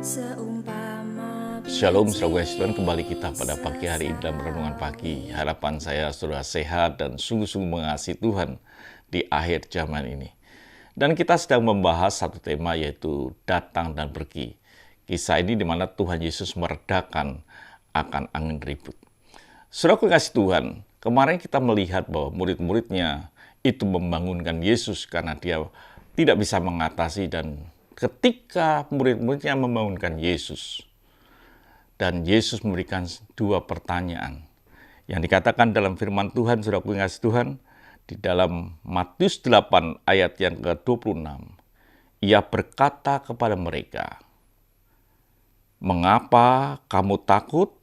Shalom, saudara Tuhan, kembali kita pada pagi hari ini dalam renungan pagi. Harapan saya saudara sehat dan sungguh-sungguh mengasihi Tuhan di akhir zaman ini. Dan kita sedang membahas satu tema, yaitu datang dan pergi. Kisah ini di mana Tuhan Yesus meredakan akan angin ribut. Saudara kasih Tuhan, kemarin kita melihat bahwa murid-muridnya itu membangunkan Yesus karena dia tidak bisa mengatasi, dan ketika murid-muridnya membangunkan Yesus, dan Yesus memberikan dua pertanyaan yang dikatakan dalam firman Tuhan, saudara kasih Tuhan, di dalam Matius 8 ayat yang ke-26. Ia berkata kepada mereka, "Mengapa kamu takut?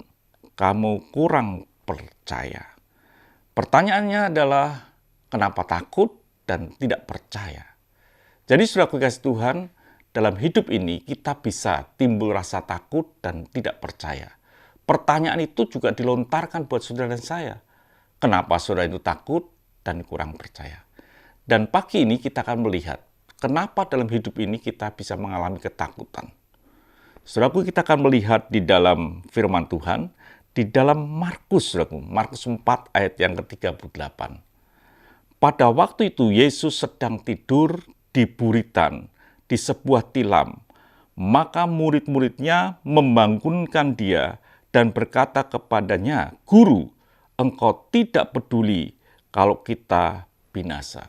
Kamu kurang percaya." Pertanyaannya adalah, kenapa takut dan tidak percaya? Jadi saudara kasih Tuhan, dalam hidup ini kita bisa timbul rasa takut dan tidak percaya. Pertanyaan itu juga dilontarkan buat saudara dan saya. Kenapa saudara itu takut dan kurang percaya? Dan pagi ini kita akan melihat kenapa dalam hidup ini kita bisa mengalami ketakutan. Saudaraku, kita akan melihat di dalam firman Tuhan, di dalam Markus 4 ayat yang ke-38. Pada waktu itu Yesus sedang tidur di buritan di sebuah tilam. Maka murid-muridnya membangunkan dia dan berkata kepadanya, "Guru, engkau tidak peduli kalau kita binasa."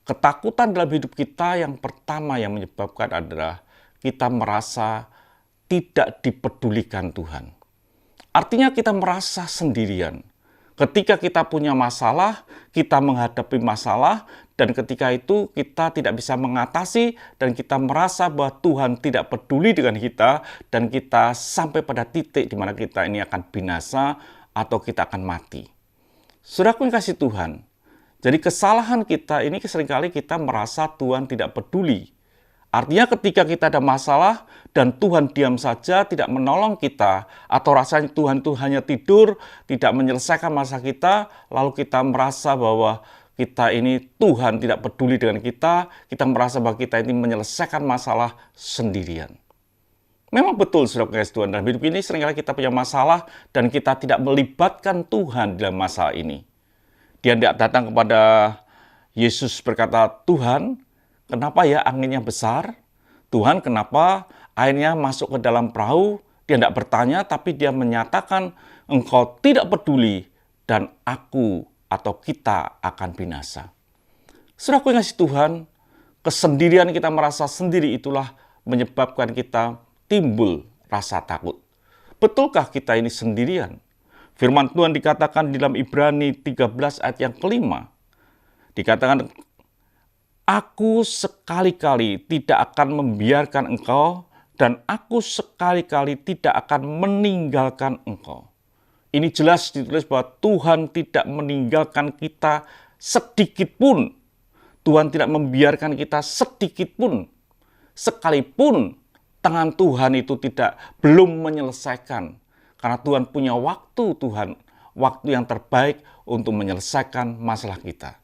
Ketakutan dalam hidup kita yang pertama yang menyebabkan adalah kita merasa tidak dipedulikan Tuhan. Artinya kita merasa sendirian. Ketika kita punya masalah, kita menghadapi masalah, dan ketika itu kita tidak bisa mengatasi, dan kita merasa bahwa Tuhan tidak peduli dengan kita, dan kita sampai pada titik di mana kita ini akan binasa atau kita akan mati. Saudaraku yang kasih Tuhan, jadi kesalahan kita ini seringkali kita merasa Tuhan tidak peduli. Artinya ketika kita ada masalah dan Tuhan diam saja, tidak menolong kita, atau rasanya Tuhan itu hanya tidur, tidak menyelesaikan masalah kita, lalu kita merasa bahwa kita ini Tuhan tidak peduli dengan kita merasa bahwa kita ini menyelesaikan masalah sendirian. Memang betul, saudara kasih Tuhan, dalam hidup ini seringkali kita punya masalah dan kita tidak melibatkan Tuhan dalam masalah ini. Dia datang kepada Yesus berkata, "Tuhan, kenapa ya anginnya besar? Tuhan, kenapa airnya masuk ke dalam perahu?" Dia tidak bertanya, tapi dia menyatakan, "Engkau tidak peduli dan aku atau kita akan binasa." Saudaraku yang kasih Tuhan, kesendirian kita merasa sendiri itulah menyebabkan kita timbul rasa takut. Betulkah kita ini sendirian? Firman Tuhan dikatakan di dalam Ibrani 13 ayat yang ke-5. Dikatakan, "Aku sekali-kali tidak akan membiarkan engkau, dan aku sekali-kali tidak akan meninggalkan engkau." Ini jelas ditulis bahwa Tuhan tidak meninggalkan kita sedikit pun. Tuhan tidak membiarkan kita sedikit pun. Sekalipun tangan Tuhan itu belum menyelesaikan. Karena Tuhan punya waktu, waktu yang terbaik untuk menyelesaikan masalah kita.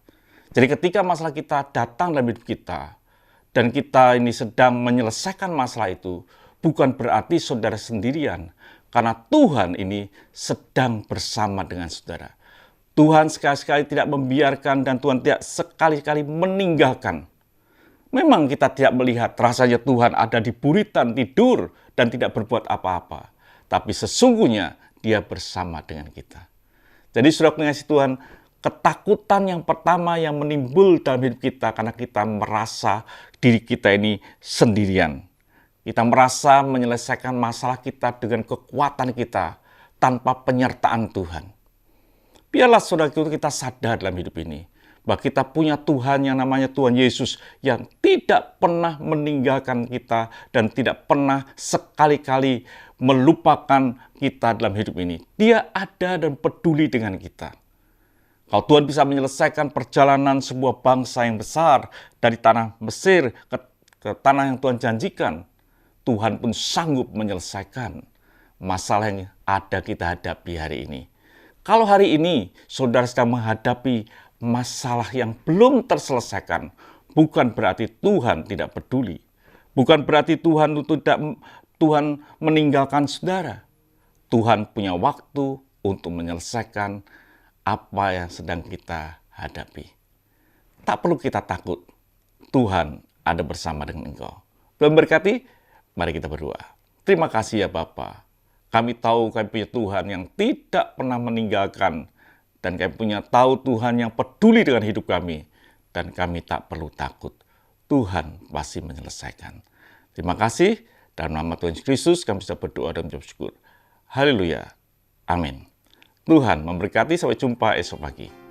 Jadi ketika masalah kita datang dalam hidup kita, dan kita ini sedang menyelesaikan masalah itu, bukan berarti saudara sendirian. Karena Tuhan ini sedang bersama dengan saudara. Tuhan sekali-sekali tidak membiarkan, dan Tuhan tidak sekali-kali meninggalkan. Memang kita tidak melihat, rasanya Tuhan ada di buritan tidur dan tidak berbuat apa-apa. Tapi sesungguhnya dia bersama dengan kita. Jadi saudara mengasihi Tuhan, ketakutan yang pertama yang menimbul dalam hidup kita karena kita merasa diri kita ini sendirian. Kita merasa menyelesaikan masalah kita dengan kekuatan kita tanpa penyertaan Tuhan. Biarlah saudara kita sadar dalam hidup ini bahwa kita punya Tuhan yang namanya Tuhan Yesus yang tidak pernah meninggalkan kita dan tidak pernah sekali-kali melupakan kita dalam hidup ini. Dia ada dan peduli dengan kita. Kalau Tuhan bisa menyelesaikan perjalanan sebuah bangsa yang besar dari tanah Mesir ke tanah yang Tuhan janjikan, Tuhan pun sanggup menyelesaikan masalah yang ada kita hadapi hari ini. Kalau hari ini saudara sedang menghadapi masalah yang belum terselesaikan, bukan berarti Tuhan tidak peduli. Bukan berarti Tuhan itu tidak Tuhan meninggalkan saudara. Tuhan punya waktu untuk menyelesaikan apa yang sedang kita hadapi. Tak perlu kita takut. Tuhan ada bersama dengan engkau. Tuhan berkati, mari kita berdoa. Terima kasih ya Bapa. Kami tahu kami punya Tuhan yang tidak pernah meninggalkan. Dan kami punya tahu Tuhan yang peduli dengan hidup kami. Dan kami tak perlu takut. Tuhan pasti menyelesaikan. Terima kasih. Dalam nama Tuhan Yesus Kristus kami bisa berdoa dan mengucap syukur. Haleluya. Amin. Tuhan memberkati, sampai jumpa esok pagi.